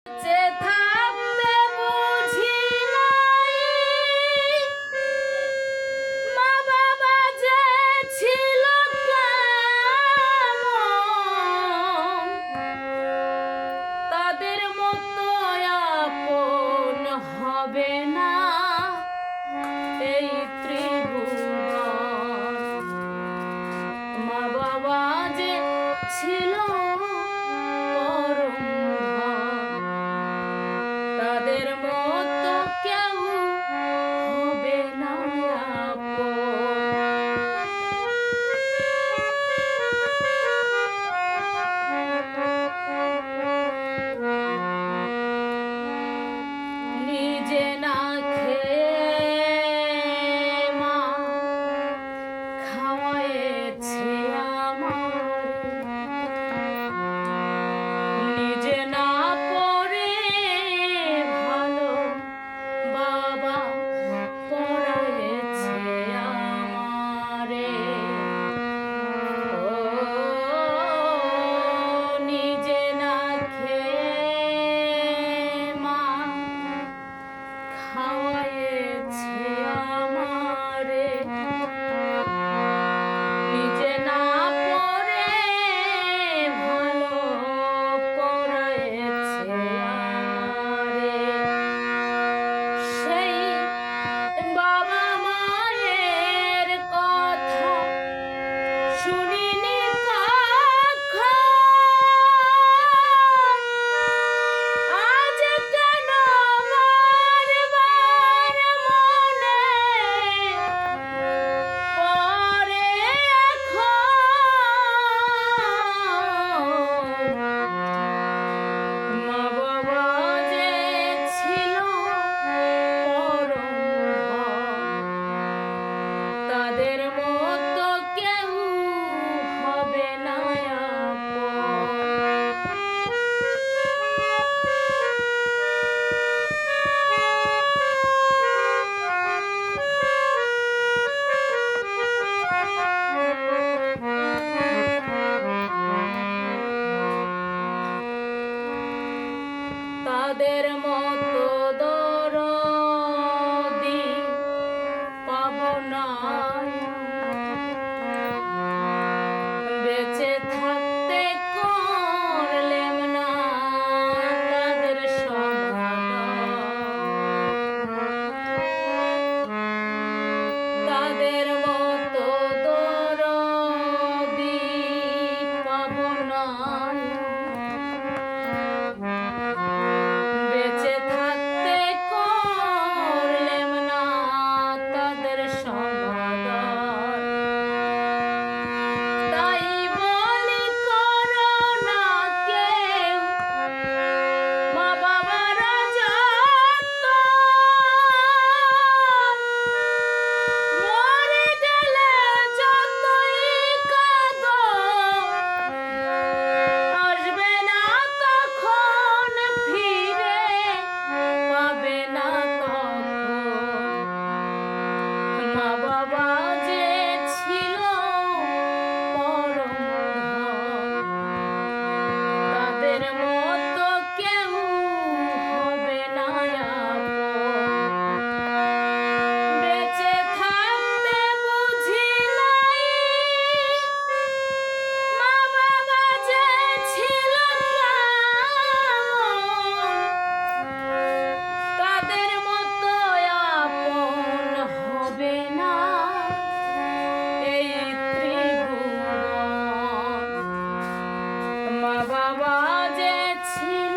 যে থাকতে বুঝি নাই মা বাবা যে ছিল কেমন, তাদের মতো আপন হবে না এই ত্রিভুবন। মা বাবা যে ছিল পরম ধন, তাদের মতো কেউ হবে না আপন। নিজে না খেয়ে মা খাওয়াইছে আমারে, নিজে না পড়ে ভালো বাবা পড়াইছে আমারে। ও নিজে না খেয়ে মা খাওয়াইছে আমারে, নিজে না পড়ে ভালো পড়াইছে আমারে। সেই বাবা মায়ের কথা শুনিনি কখন, আজ কেন বারবার মনে পড়ে এখন। মা বাবা যে ছিল পরম ধন, তাদের মতো কেউ হবে না আপন। তাদের মতো দরদি পাবো না বেঁচে থাকতে, করলেম না তাদের সমাদর। তাদের মতো দরদি পাবো না বেঁচে থাকতে, করলেম না তাদের সমাদর। তাই বলি করো না কেউ মা বাবার যত্ন, মরে গেলে যতই কাঁদো আসবে না তখন ফিরে, পাবে না তখন। মা বাবা যে ছিল পরম ধন, তাদের মতো কেউ হবে না আপন। বেঁচে থাকতে বুঝি নাই মা বাবা যে ছিল কেমন, তাদের মতো আপন হবে না এই ত্রিভুবন। মা বাবা যে ছিল